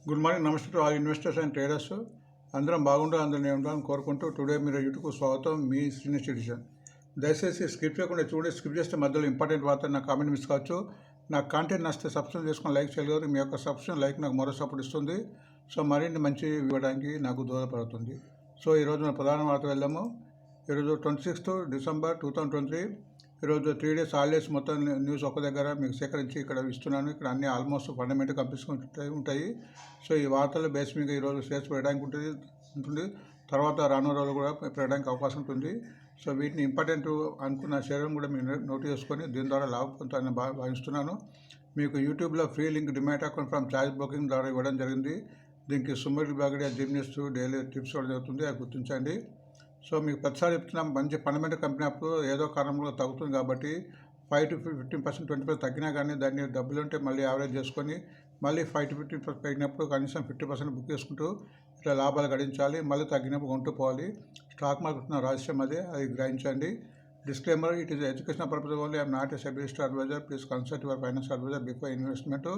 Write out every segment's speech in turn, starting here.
Good morning, నమస్తే to all investors and traders. అందరం బాగుండాలి, అందరం ఉండాలని కోరుకుంటూ టుడే మీరు యూట్యూబ్కు స్వాగతం. మీ సీనియర్ సిటిజన్. దయచేసి స్కిప్ చేయకుండా చూడండి. స్కిప్ చేస్తే మధ్యలో ఇంపార్టెంట్ వార్త నా కామెంట్ మిస్ కావచ్చు. నా కాంటెంట్ నచ్చితే సబ్స్క్రైబ్ చేసుకొని లైక్ చేయగలరు. మీ యొక్క సబ్స్క్రిప్షన్ లైక్ నాకు మరో సపోర్ట్ ఇస్తుంది. సో మరిన్ని మంచి ఇవ్వడానికి నాకు దోహదపడుతుంది. సో ఈరోజు మన ప్రధాన వార్త వెళ్దాము. ఈరోజు 26th డిసెంబర్ 2023. ఈరోజు 3 days హాలిడేస్ మొత్తం న్యూస్ ఒక దగ్గర మీకు సేకరించి ఇక్కడ ఇస్తున్నాను. ఇక్కడ అన్ని ఆల్మోస్ట్ ఫండమెంటల్ కంపెనీస్ ఉంటాయి. సో ఈ వార్తల బేస్ మీద ఈరోజు షేర్స్ పెట్టడానికి ఉంటుంది. తర్వాత రాను రోజులు కూడా పెట్టడానికి అవకాశం ఉంటుంది. సో వీటిని ఇంపార్టెంట్ అనుకున్న షేర్లను కూడా మీరు నోట్ చేసుకొని దీని ద్వారా లాభ పొందుతారని భావిస్తున్నాను. మీకు యూట్యూబ్లో free link demat account from charge booking ద్వారా ఇవ్వడం జరిగింది. దీనికి సుమర్ బాగడియా జిమ్నిస్ డైలీ టిప్స్ ఇవ్వడం జరుగుతుంది. అది గుర్తించండి. సో మీకు ప్రతిసారి చెప్తున్నాం, మంచి ఫండమెంటల్ కంపెనీ అప్పుడు ఏదో కారణంలో తగ్గుతుంది కాబట్టి 5 to 15%, 20% తగ్గినా కానీ దాన్ని డబ్బులు ఉంటే మళ్ళీ యావరేజ్ చేసుకొని మళ్ళీ 5 to 15% పెరిగినప్పుడు కనీసం 50% బుక్ చేసుకుంటూ ఇట్లా లాభాలు గడించాలి. మళ్ళీ తగ్గినప్పుడు కొంటూ పోవాలి. స్టాక్ మార్కెట్ ఉన్న రహస్యం అది గ్రహించండి. Disclaimer: it is educational purpose only. I'm not a SEBI list advisor. Please consult your financial advisor before investment.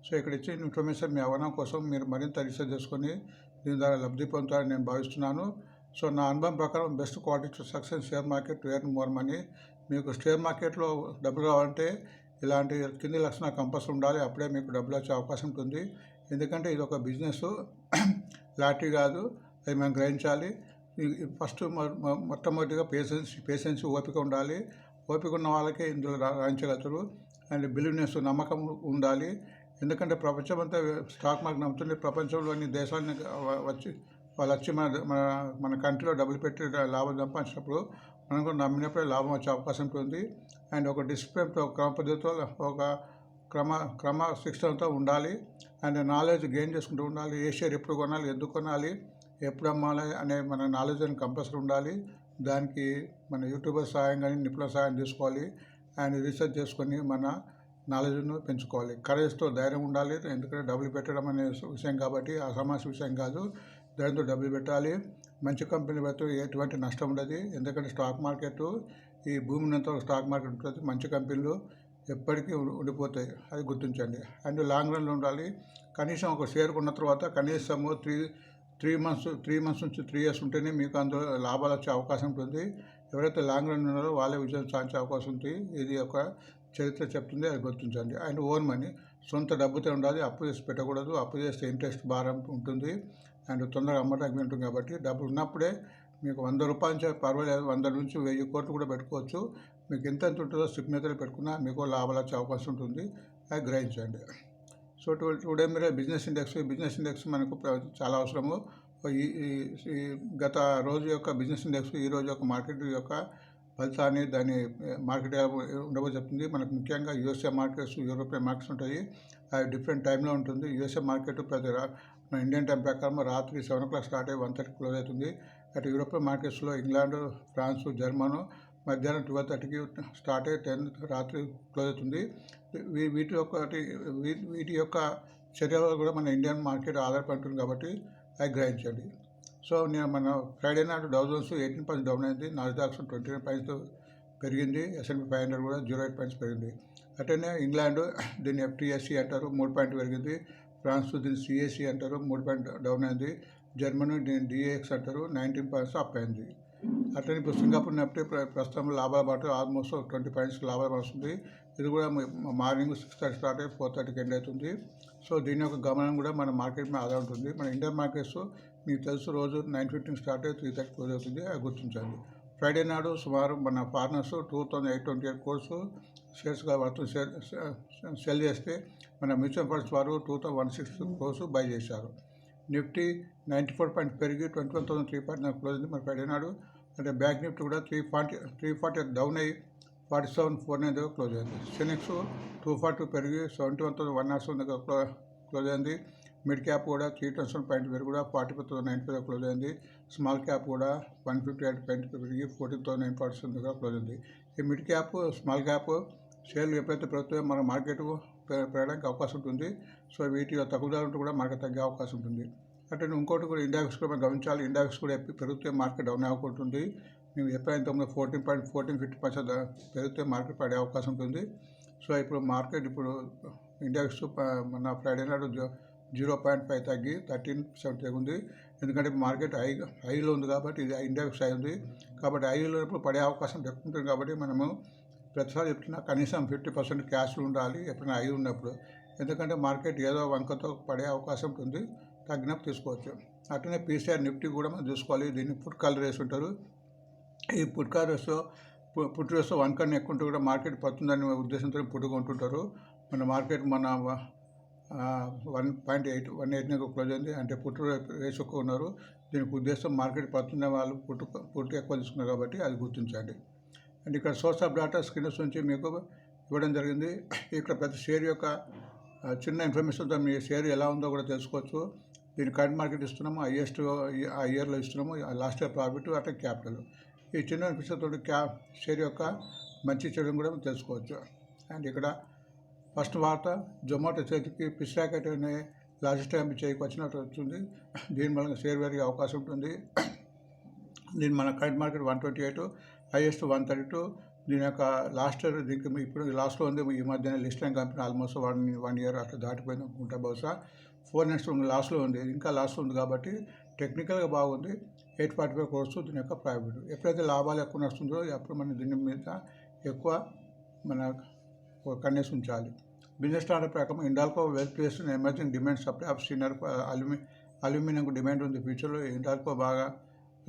So ఇక్కడ ఇచ్చే ఇన్ఫర్మేషన్ మీ అవగాహన కోసం మీరు మరింత రీసెర్చ్ చేసుకొని దీని ద్వారా లబ్ధి పొందుతారని నేను భావిస్తున్నాను. సో నా అనుభవం ప్రకారం best quality to success share market to earn more money. మీకు షేర్ మార్కెట్లో డబ్బులు కావాలంటే ఇలాంటి కింది లక్షణాలు కంపల్సరీ ఉండాలి. అప్పుడే మీకు డబ్బులు వచ్చే అవకాశం ఉంటుంది. ఎందుకంటే ఇది ఒక బిజినెస్, లాటరీ కాదు. అది మనం గ్రహించాలి. ఫస్ట్ మొట్టమొదటిగా పేషెన్స్ ఓపిక ఉండాలి. ఓపిక ఉన్న వాళ్ళకే ఇందులో రాణించగలుగుతారు. అండ్ బిలీవ్నెస్, నమ్మకం ఉండాలి. ఎందుకంటే ప్రపంచం అంతా స్టాక్ మార్కెట్ నమ్ముతుంది. ప్రపంచంలోని దేశాలని వాళ్ళు వచ్చి మన కంట్రీలో డబ్బులు పెట్టి లాభం సంపాదించినప్పుడు మనం కూడా నమ్మినప్పుడే లాభం వచ్చే అవకాశం ఉంటుంది. అండ్ ఒక డిసిప్లిన్తో, ఒక క్రమ పద్ధతితో, ఒక క్రమ శిక్షణతో ఉండాలి. అండ్ నాలెడ్జ్ గెయిన్ చేసుకుంటూ ఉండాలి. ఏ షేర్ ఎప్పుడు కొనాలి, ఎందుకు కొనాలి, ఎప్పుడు అమ్మాలి అనే మన నాలెడ్జ్ అని కంపల్సరీ ఉండాలి. దానికి మన యూట్యూబర్ సహాయం కానీ నిపుణుల సహాయం తీసుకోవాలి. అండ్ రీసెర్చ్ చేసుకొని మన నాలెడ్జ్ను పెంచుకోవాలి. కరేజ్తో ధైర్యం ఉండాలి. ఎందుకంటే డబ్బులు పెట్టడం అనే విషయం కాబట్టి ఆ సమస్య విషయం కాదు. దాంతో డబ్బులు పెట్టాలి. మంచి కంపెనీ పెడితే ఎటువంటి నష్టం ఉండదు. ఎందుకంటే స్టాక్ మార్కెట్ ఈ భూమినంత స్టాక్ మార్కెట్ ఉంటుంది. మంచి కంపెనీలు ఎప్పటికీ ఉండిపోతాయి, అది గుర్తించండి. అండ్ లాంగ్ రన్లో ఉండాలి. కనీసం ఒక షేర్ కొన్న తర్వాత కనీసము 3 months నుంచి 3 years ఉంటేనే మీకు అందులో లాభాలు వచ్చే అవకాశం ఉంటుంది. ఎవరైతే లాంగ్ రన్ ఉన్నారో వాళ్ళే విజయం సాధించే అవకాశం ఉంటుంది. ఇది ఒక చరిత్ర చెప్తుంది, అది గుర్తించండి. అండ్ ఓన్ మనీ, సొంత డబ్బుతో ఉండాలి. అప్పు చేసి పెట్టకూడదు. అప్పు చేస్తే ఇంట్రెస్ట్ భారం ఉంటుంది. అండ్ తొందరగా అమ్మడానికి ఉంటుంది. కాబట్టి డబ్బులు ఉన్నప్పుడే మీకు 100 రూపాయల నుంచి పర్వాలేదు, 100 నుంచి 1000 కోట్లు కూడా పెట్టుకోవచ్చు. మీకు ఎంత ఉంటుందో స్టిక్ మీద పెట్టుకున్నా మీకు లాభాలు వచ్చే అవకాశం ఉంటుంది. అది గ్రహించండి. సో టుడే మీరు బిజినెస్ ఇండెక్స్ మనకు చాలా అవసరము. ఈ గత రోజు యొక్క బిజినెస్ ఇండెక్స్ ఈ రోజు యొక్క మార్కెట్ యొక్క ఫలితాన్ని దాని మార్కెట్ ఉండబోదు చెప్తుంది. మనకు ముఖ్యంగా యూఎస్ఏ మార్కెట్స్, యూరోపియన్ మార్కెట్స్ ఉంటాయి. అవి డిఫరెంట్ టైంలో ఉంటుంది. యూఎస్ఏ మార్కెట్ మన ఇండియన్ టైం ప్రకారం రాత్రి 7 o'clock స్టార్ట్ అయ్యి 1:30 క్లోజ్ అవుతుంది. అటు యూరోపియన్ మార్కెట్స్లో ఇంగ్లాండ్, ఫ్రాన్స్, జర్మను మధ్యాహ్నం 12:30కి స్టార్ట్ అయ్యి 10 రాత్రి క్లోజ్ అవుతుంది. వీటి యొక్క చర్యలు కూడా మన ఇండియన్ మార్కెట్ ఆధారపడి ఉంటుంది కాబట్టి అవి గ్రహించండి. సో నేను మన ఫ్రైడే నాడు డౌ జోన్స్ 18% డౌన్ అయింది. నాస్డాక్ 29 points పెరిగింది. S&P 500 కూడా 0.8 points పెరిగింది. అటనే ఇంగ్లాండ్, దీన్ని FTSE అంటారు, 3 points పెరిగింది. ఫ్రాన్స్ దీన్ని CAC అంటారు, 3 points డౌన్ అయింది. జర్మనీ దీన్ని DAX అంటారు, 19 points అప్ అయింది. అట్లనే ఇప్పుడు సింగపూర్ నిఫ్టీ ప్రస్తుతం లాభాల బాటు ఆల్మోస్ట్ 20 points లాభాలు వస్తుంది. ఇది కూడా మార్నింగ్ 6:30 స్టార్ట్ అయ్యి 4:30కి ఎండ్ అవుతుంది. సో దీని యొక్క గమనం కూడా మన మార్కెట్ మీద ఆధార ఉంటుంది. మన ఇండియన్ మార్కెట్స్ మీకు తెలుసు రోజు 9:15 స్టార్ట్ అయ్యి 3:30 క్లోజ్ అవుతుంది, అది గుర్తించండి. ఫ్రైడే నాడు సుమారు మన ఫారినర్స్ 2828 crores షేర్స్గా వర్తు సెల్ చేస్తే మన మ్యూచువల్ ఫండ్స్ వారు 2160 crores బై చేశారు. నిఫ్టీ 94 points పెరిగి 21,300 క్లోజ్ అయింది మన ఫ్రైడే నాడు. అంటే బ్యాంక్ నిఫ్టీ కూడా 340 డౌన్ అయ్యి 47,409 దగ్గర క్లోజ్ అయింది. సెనెక్స్ 242 పెరిగి 71,107 దగ్గర క్లోజ్ అయింది. మిడ్ క్యాప్ కూడా 310 points పెరిగి కూడా 44,900 దగ్గర క్లోజ్ అయింది. స్మాల్ క్యాప్ కూడా 158 points పెరిగి 14,900 దగ్గర క్లోజ్ అయింది. ఈ మిడ్ క్యాప్, స్మాల్ క్యాప్ షేర్లు ఎప్పుడైతే పెరుగుతాయో మన మార్కెట్ పెరగడానికి అవకాశం ఉంటుంది. సో వీటిలో తగ్గుదల ఉంటే కూడా మార్కెట్ తగ్గే అవకాశం ఉంటుంది. అంటే ఇంకోటి కూడా ఇండెక్స్ కూడా మనం గమనించాలి. ఇండెక్స్ కూడా పెరిగితే మార్కెట్ డౌన్ అవ్వకుంటుంది. మేము ఎప్పుడైనా 14.50% పెరిగితే మార్కెట్ పడే అవకాశం ఉంటుంది. సో ఇప్పుడు మార్కెట్ ఇండెక్స్ మన ఫ్రైడే నాడు 0.5 తగ్గి 13% ఉంది. ఎందుకంటే మార్కెట్ హైలో ఉంది కాబట్టి ఇది ఇండెక్స్ హై ఉంది కాబట్టి హైలో ఉన్నప్పుడు పడే అవకాశం ఎక్కువ ఉంటుంది. కాబట్టి మనము ప్రతిసారి చెప్తున్నా కనీసం 50% క్యాష్ ఉండాలి ఎప్పుడైనా హై ఉన్నప్పుడు. ఎందుకంటే మార్కెట్ ఏదో వంకతో పడే అవకాశం ఉంటుంది, తగ్గినప్పుడు తీసుకోవచ్చు. అట్లనే పీసీఆర్ నిఫ్టీ కూడా మనం చూసుకోవాలి. దీన్ని పుట్ కాల్ రేస్ ఉంటారు. ఈ పుట్ కాల్ రేస్లో పుట్ రేస్లో 1 కన్నా ఎక్కువ ఉంటే కూడా మార్కెట్ పడుతుందనే ఉద్దేశంతో పుట్టుకు ఉంటుంటారు. మన మార్కెట్ 1.8 క్లోజ్ అయింది, అంటే పుట్టు రేస్ ఎక్కువ ఉన్నారు. దీనికి ఉద్దేశం మార్కెట్ పడుతున్న వాళ్ళు పుట్టు ఎక్కువ తీసుకున్నారు కాబట్టి అది గుర్తించండి. అండ్ ఇక్కడ సోర్స్ ఆఫ్ డేటా స్క్రీన్స్ నుంచి మీకు ఇవ్వడం జరిగింది. ఇక్కడ ప్రతి షేర్ యొక్క చిన్న ఇన్ఫర్మేషన్తో మీ షేర్ ఎలా ఉందో కూడా తెలుసుకోవచ్చు. దీని కరెంట్ మార్కెట్ ఇస్తున్నాము, హైయెస్ట్ ఆ ఇయర్లో ఇస్తున్నాము, లాస్ట్ ఇయర్ ప్రాఫిట్ అట్లా క్యాపిటల్. ఈ చిన్న ఇన్ఫర్మేషన్తో షేర్ యొక్క మంచి చెడును కూడా తెలుసుకోవచ్చు. అండ్ ఇక్కడ ఫస్ట్ వార్త, జొమాటో చేతికి పిస్రాకెట్ అనే లార్జెస్ట్ కంపెనీ చేయకు వచ్చినట్టు వచ్చింది. దీని వల్ల షేర్ పెరిగే అవకాశం ఉంటుంది. దీని మన కరెంట్ మార్కెట్ 128, హైయెస్ట్ 132. దీని యొక్క లాస్ట్ ఇయర్ దీనికి ఇప్పుడు లాస్ట్లో ఉంది. ఈ మధ్యన లిస్ట్ అయిన కంపెనీ ఆల్మోస్ట్ 1 ఇయర్ అట్లా దాటిపోయింది అనుకుంటా. బహుశా 4 నెక్స్ట్ లాస్ట్లో ఉంది, ఇంకా లాస్ట్లో ఉంది కాబట్టి టెక్నికల్గా బాగుంది. 845 crores దీని యొక్క ప్రాఫిట్. ఎప్పుడైతే లాభాలు ఎక్కువ నడుస్తుందో అప్పుడు మనం దీని మీద ఎక్కువ మన కన్నేసి ఉంచాలి. బిజినెస్ స్టాండర్డ్ ప్రకారం Hindalco well placed in emerging demand supply of స్టీనర్ అల్యూమినియంకు డిమాండ్ ఉంది. ఫ్యూచర్లో హిండాల్కో బాగా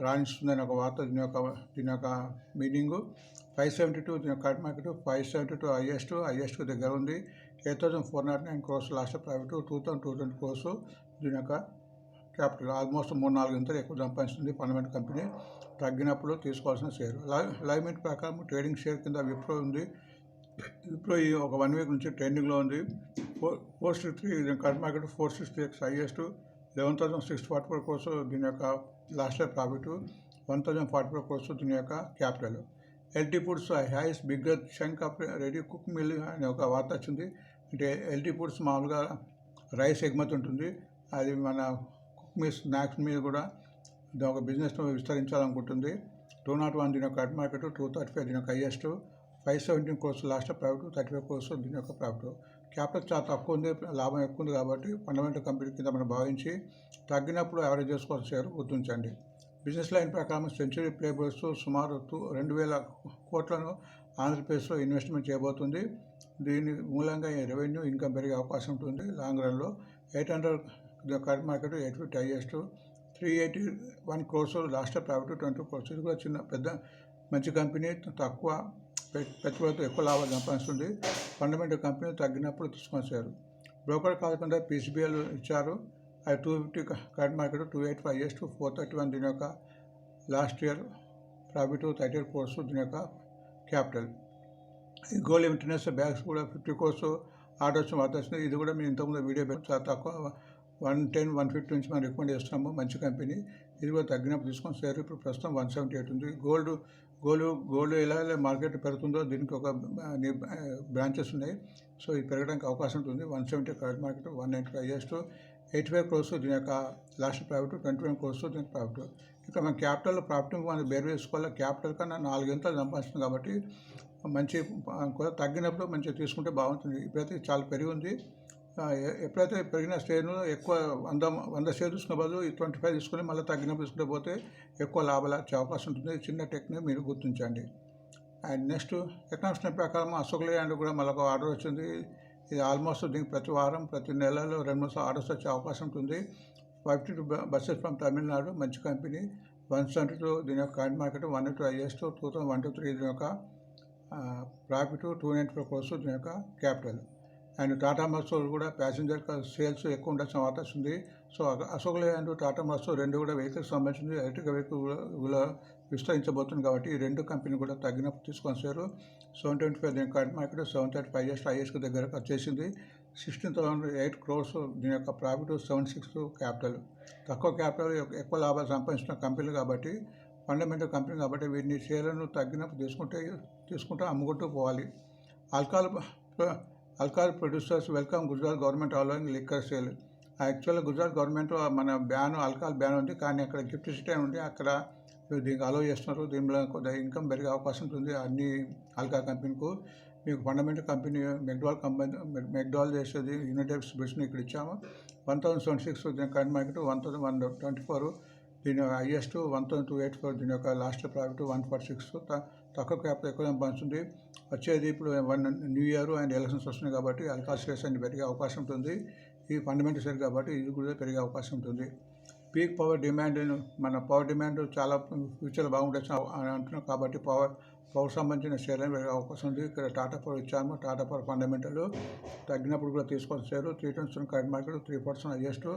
రాణిస్తుందని ఒక వార్త. దీని యొక్క మీనింగు 572 దీని యొక్క కరెంట్ మార్కెట్ 572 హైయెస్ట్ దగ్గర ఉంది. 8,409 crores లాస్ట్ ప్రాఫిట్. 2,220 crores దీని యొక్క క్యాపిటల్. ఆల్మోస్ట్ 3-4 ఇంతలు ఎక్కువ సంపాదిస్తుంది. ఫండమెంటల్ కంపెనీ తగ్గినప్పుడు తీసుకోవాల్సిన షేర్. లైవ్ మినిట్ ప్రకారం ట్రేడింగ్ షేర్ కింద విప్రో ఉంది. విప్రో ఈ ఒక 1 వీక్ నుంచి ట్రెండింగ్లో ఉంది. 463 దీని కరెంట్ మార్కెట్ 466 హైయెస్ట్. 11,644 crores దీని యొక్క లాస్ట్ ఇయర్ ప్రాఫిట్. 1,044 crores దీని యొక్క capital. LT foods highest bigger chunk of ready cook meal అనే ఒక వార్త వచ్చింది. అంటే ఎల్టీ ఫుడ్స్ మామూలుగా రైస్ ఎగుమతి ఉంటుంది, అది మన కుక్ మిల్ స్నాక్స్ మీద కూడా ఒక బిజినెస్ విస్తరించాలనుకుంటుంది. 201 దీని యొక్క కరెంట్ మార్కెట్ 235 దీని యొక్క highest. 517 crores last profit. 35 crores దీని యొక్క ప్రాఫిట్. క్యాపిటల్ చాలా తక్కువ ఉంది, లాభం ఎక్కువ ఉంది కాబట్టి ఫండమెంటల్ కంపెనీ కింద మనం భావించి తగ్గినప్పుడు యావరేజ్ చేసుకోవాల్సిన షేర్ గుర్తించండి. బిజినెస్ లైన్ ప్రకారం సెంచరీ ప్లేబోర్స్ సుమారు 2,000 కోట్లను ఆంధ్రప్రదేశ్లో ఇన్వెస్ట్మెంట్ చేయబోతుంది. దీని మూలంగా రెవెన్యూ ఇన్కమ్ పెరిగే అవకాశం ఉంటుంది లాంగ్ రన్లో. 800 current market 850 highest. 381 crores last profit 20 crores. ఇది కూడా పెద్ద మంచి కంపెనీ, తక్కువ పెట్టుబడితో ఎక్కువ లాభాలు సంపాదిస్తుంది. ఫండమెంటల్ కంపెనీ తగ్గినప్పుడు తీసుకొచ్చారు. బ్రోకర్ కాకుండా పీసీబీఎల్ ఇచ్చారు. అది 250 కరెంట్ మార్కెట్ 285 హైయెస్ట్. 431 దీని యొక్క లాస్ట్ ఇయర్ ప్రాఫిట్. 38 crores దీని యొక్క క్యాపిటల్. ఈ గోల్డ్ ఇంటర్నేషనల్ బ్యాగ్స్ కూడా 50 crores ఆర్డర్ వచ్చిన వార్త వచ్చింది. ఇది కూడా మేము ఇంతకుముందు వీడియో చాలా తక్కువ 110-150 నుంచి మనం రికమెండ్ చేస్తున్నాము. మంచి కంపెనీ. ఇది కూడా తగ్గినప్పుడు తీసుకొని షేర్ ఇప్పుడు ప్రస్తుతం 178 ఉంది. గోల్డ్ ఎలా మార్కెట్ పెరుగుతుందో దీనికి ఒక బ్రాంచెస్ ఉన్నాయి. సో ఇది పెరగడానికి అవకాశం ఉంటుంది. 170 కరెంట్ మార్కెట్ 190 హైయెస్ట్. 85 crores దీని యొక్క లాస్ట్ ప్రాఫిట్. 21 crores దీనికి ప్రాఫిట్. ఇక్కడ మన క్యాపిటల్ ప్రాఫిట్ మనం బేర్ వేసుకోవాలి. క్యాపిటల్ కన్నా 4 ఇంతలు సంపాదిస్తుంది కాబట్టి మంచి తగ్గినప్పుడు మంచిగా తీసుకుంటే బాగుంటుంది. ఇప్పుడైతే చాలా పెరిగి ఉంది. ఎప్పుడైతే పెరిగిన షేర్ను ఎక్కువ 100 షేర్ తీసుకున్న బదులు 25 తీసుకుని మళ్ళీ తగ్గినప్పుడు తీసుకుంటే పోతే ఎక్కువ లాభాలు వచ్చే అవకాశం ఉంటుంది. చిన్న టెక్నిక్ మీరు గుర్తించండి. అండ్ నెక్స్ట్ ఎకనామిక్స్ ప్రకారం అశోక్ లేలాండ్ కూడా మళ్ళీ ఒక ఆర్డర్ వచ్చింది. ఇది ఆల్మోస్ట్ దీనికి ప్రతి వారం ప్రతి నెలలో 2-3 ఆర్డర్స్ వచ్చే అవకాశం ఉంటుంది. 52 బస్సెస్ ఫ్రమ్ తమిళనాడు, మంచి కంపెనీ. 172 దీని యొక్క కరెంట్ మార్కెట్ 182 హైయెస్ట్. 2,123 దీని యొక్క ప్రాఫిట్. 294 crores దీని యొక్క క్యాపిటల్. అండ్ టాటా మోటార్స్ కూడా ప్యాసింజర్ సేల్స్ ఎక్కువ ఉండాల్సిన వార్త వస్తుంది. సో అశోక్ లేలాండ్ టాటా మోటార్స్ రెండు కూడా వెహికల్స్ సంబంధించింది. ఎలక్ట్రిక్ వెహికల్ కూడా విస్తరించబోతుంది కాబట్టి ఈ రెండు కంపెనీ కూడా తగ్గినప్పుడు తీసుకొచ్చారు. 725 దీని కరెంట్ మార్కెట్ 735 హైయెస్ట్ దగ్గరకు వచ్చేసింది. 16,008 crores దీని యొక్క ప్రాఫిట్. 76 క్యాపిటల్. తక్కువ క్యాపిటల్ ఎక్కువ లాభాలు సంపాదించిన కంపెనీలు కాబట్టి ఫండమెంటల్ కంపెనీ కాబట్టి వీటిని షేర్లను తగ్గినప్పుడు తీసుకుంటూ అమ్ముకుంటూ పోవాలి. Alcohol producers welcome Gujarat government allowing liquor sale. యాక్చువల్గా గుజరాత్ గవర్నమెంట్ మన ఆల్కహాల్ బ్యాన్ ఉంది, కానీ అక్కడ గిఫ్ట్ సిటీ ఉంది, అక్కడ దీనికి అలౌ చేస్తున్నారు. దీనిలో కొంత ఇన్కమ్ పెరిగే అవకాశం ఉంటుంది అన్ని ఆల్కహాల్ కంపెనీకు. మీకు ఫండమెంటల్ కంపెనీ మెక్డాల్ చేసేది యునైటెడ్ స్టేట్స్ని ఇక్కడ ఇచ్చాము. 1076 దీని కరెంట్ మార్కెట్, 1124 దీని హైయెస్ట్, 1284 దీని యొక్క లాస్ట్ ప్రాఫిట్, 146 తక్కువ క్యాపిటల్ ఎక్కువ పంచుతుంది. వచ్చేది ఇప్పుడు న్యూ ఇయర్ అండ్ ఎలక్షన్స్ వస్తున్నాయి కాబట్టి అల్కాస్ షేర్స్ అన్ని పెరిగే అవకాశం ఉంటుంది. ఈ ఫండమెంటల్ షేర్ కాబట్టి ఇది కూడా పెరిగే అవకాశం ఉంటుంది. పీక్ పవర్ డిమాండ్, మన పవర్ డిమాండ్ చాలా ఫ్యూచర్లో బాగుంటుంది అని అంటున్నాం కాబట్టి పవర్ సంబంధించిన షేర్లు పెరిగే అవకాశం ఉంది. ఇక్కడ టాటా పవర్ ఇచ్చాము. టాటా పవర్ ఫండమెంటల్ తగ్గినప్పుడు కూడా తీసుకోవాల్సిన షేరు. 320 కరెంట్ మార్కెట్, 3% హైయెస్ట్,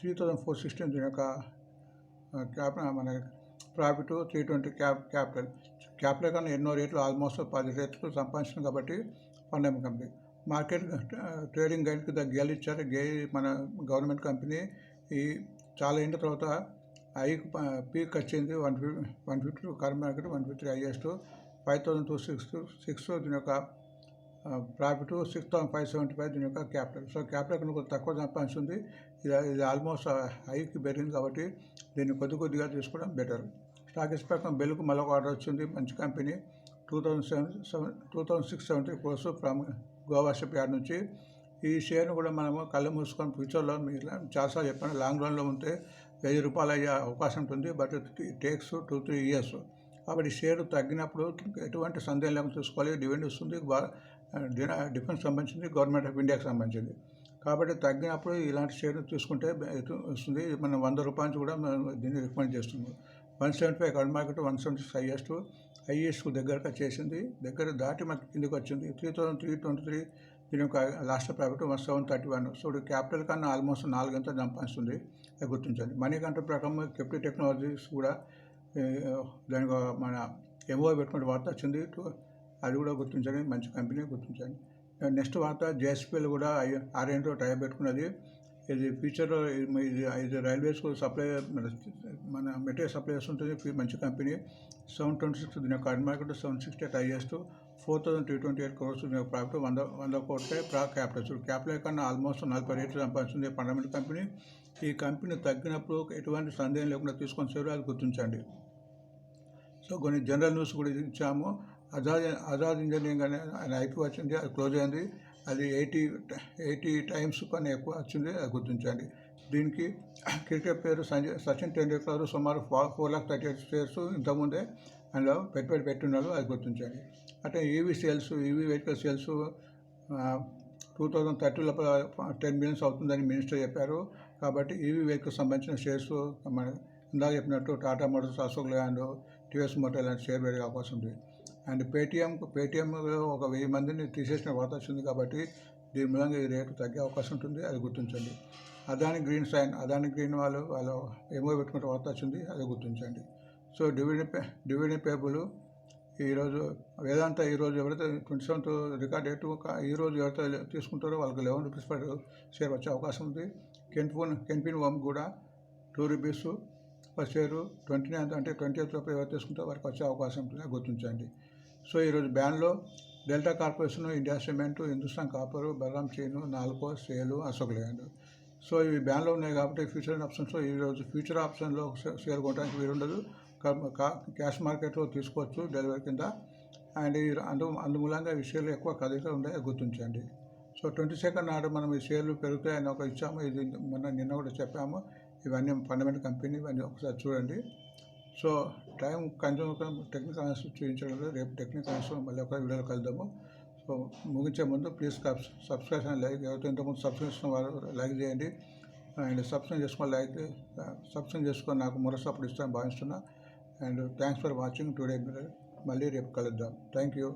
3416 దీని యొక్క మన ప్రాఫిట్, 320 క్యాపిటల్ కన్నా ఎన్నో రేట్లు ఆల్మోస్ట్ 10 రేట్లు సంపాదించింది కాబట్టి ఫండమెంటల్ కంపెనీ. మార్కెట్ ట్రేడింగ్ గైడ్కి గేల్ ఇచ్చారు. మన గవర్నమెంట్ కంపెనీ ఈ చాలా అయిన తర్వాత పీక్ వచ్చింది 150 కరెంట్ మార్కెట్, 150 హైయెస్ట్, 5266 దీని యొక్క ప్రాఫిట్, 6575 దీని యొక్క క్యాపిటల్. సో క్యాపిటల్ కన్నా కొంచెం తక్కువ సంపాదించింది. ఇది ఆల్మోస్ట్ హైకి పెరిగింది కాబట్టి దీన్ని కొద్దిగా తీసుకోవడం బెటర్. స్టాక్ ఎక్స్పెక్ట్ బెల్కు మళ్ళీ ఒక ఆర్డర్ వచ్చింది. మంచి company, 2670 course from Goa ship yard నుంచి. ఈ షేర్ను కూడా మనము కళ్ళు మూసుకొని ఫ్యూచర్లో మీరు చాలాసార్లు చెప్పాను, లాంగ్ రన్లో ఉంటే 1000 రూపాయలు అయ్యే అవకాశం ఉంటుంది. But it takes 2-3 years. కాబట్టి షేర్ తగ్గినప్పుడు ఎటువంటి సందేహం లేకుండా చూసుకోవాలి. డివిడెండ్ వస్తుంది, డిఫెన్స్ సంబంధించింది, గవర్నమెంట్ ఆఫ్ ఇండియాకి సంబంధించింది. కాబట్టి తగ్గినప్పుడు ఇలాంటి షేర్ తీసుకుంటే వస్తుంది. మనం 100 రూపాయల నుంచి కూడా దీన్ని రికమెండ్ చేస్తున్నాం. 175 కరెంట్ మార్కెట్, 176 హైయెస్ట్ దగ్గరగా చేసింది. దగ్గర దాటి మనకి కిందకి వచ్చింది. 3323 దీని యొక్క లాస్ట్ ప్రాఫిట్ 1731. సో క్యాపిటల్ కన్నా ఆల్మోస్ట్ 4 గంటలు సంపాదిస్తుంది. అది గుర్తించండి. మనీ కంట్రోల్ ప్రకారం కెప్టె టెక్నాలజీస్ కూడా దానికి మన ఎంఓ పెట్టుకునే వార్త వచ్చింది. అది కూడా గుర్తించండి. మంచి కంపెనీ గుర్తించండి. నెక్స్ట్ వార్త జేఎస్పీఎల్ కూడా ఆర్ఎన్తో టైప్ పెట్టుకున్నది. ఇది ఫ్యూచర్లో ఇది రైల్వేస్కు సప్లై మన మెటీరియల్ సప్లై చేస్తుంటుంది. మంచి కంపెనీ. 726 దీని కరెంట్ మార్కెట్, 768 హైయెస్ట్, 4228 crores దీని ప్రాఫిట్, 100 కోట్లే క్యాపిటల్. క్యాపిటల్ కన్నా ఆల్మోస్ట్ 40 రేట్లు సంపాదించింది ఫండమెంటల్ కంపెనీ. ఈ కంపెనీ తగ్గినప్పుడు ఎటువంటి సందేహం లేకుండా తీసుకొని సేవ అది గుర్తించండి. సో కొన్ని జనరల్ న్యూస్ కూడా ఇచ్చాము. ఆజాద్ ఇంజనీరింగ్ అనే ఐపీ వచ్చింది, అది క్లోజ్ అయింది. అది 80 times కన్నా ఎక్కువ వచ్చింది, అది గుర్తించండి. దీనికి క్రికెట్ పేరు సచిన్ టెండూల్కర్ సుమారు 438 shares ఇంతకుముందే అందులో పెట్టున్నారు, అది గుర్తించండి. అంటే ఈవీ వెహికల్ సేల్స్ 2030 లోపల 10 million అవుతుందని మినిస్టర్ చెప్పారు. కాబట్టి ఈవీ వెహికల్ సంబంధించిన షేర్స్ మన ఇందాక చెప్పినట్టు Tata motors, Ashok Leyland, TVS motor లాంటి షేర్ పెరిగే అవకాశం ఉంది. అండ్ పేటీఎంలో ఒక 1000 మందిని తీసేసిన వార్త వచ్చింది కాబట్టి దీని మూలంగా ఈ రేటు తగ్గే అవకాశం ఉంటుంది, అది గుర్తించండి. అదాని గ్రీన్ వాళ్ళు ఏమో పెట్టుకుంటే వార్త వచ్చింది, అది గుర్తించండి. సో డివిడెండ్ పేబుల్ ఈరోజు వేదాంత ఈరోజు ఎవరైతే 27th రికార్డ్ డేటు ఈరోజు ఎవరైతే తీసుకుంటారో వాళ్ళకి 11 rupees per షేర్ వచ్చే అవకాశం ఉంది. కెన్ఫిన్ హోమ్ కూడా 2 rupees per షేరు 29th అంటే 20th లోపు ఎవరు తీసుకుంటారో వారికి వచ్చే అవకాశం ఉంటుంది, గుర్తించండి. సో ఈరోజు బ్యాన్లో Delta Corporation, India Cement, Hindustan Copper, Balram Chini, Nalco, SAIL, Ashok Layland. So ఇవి బ్యాన్లో ఉన్నాయి కాబట్టి ఫ్యూచర్ ఆప్షన్స్లో ఈరోజు ఫ్యూచర్ ఆప్షన్లో షేర్ కొనడానికి వీలుండదు. క్యాష్ మార్కెట్లో తీసుకోవచ్చు డెలివరీ కింద. అండ్ అందుమూలంగా ఈ షేర్లు ఎక్కువ కదలిక ఉండే గుర్తించండి. సో 22nd నాడు మనం ఈ షేర్లు పెరుగుతాయని ఒక ఇచ్చాము. ఇది నిన్న కూడా చెప్పాము. ఇవన్నీ ఫండమెంటల్ కంపెనీ, ఇవన్నీ ఒకసారి చూడండి. సో టైం కొంచెం టెక్నికల్ అనాలిసిస్ చూపించడం లేదు. రేపు టెక్నికల్ అనాలిసిస్ మళ్ళీ ఒక వీడియోలో కలుద్దాము. సో ముగించే ముందు ప్లీజ్ సబ్స్క్రైబ్ అండ్ లైక్. ఎవరైతే ఇంతకుముందు సబ్స్క్రైబ్ చేసిన వారు లైక్ చేయండి. అండ్ సబ్స్క్రైబ్ చేసుకొని నాకు మరో సపోర్ట్ ఇస్తాను భావిస్తున్నా. And thanks for watching today. మళ్ళీ రేపు కలుద్దాం. Thank you.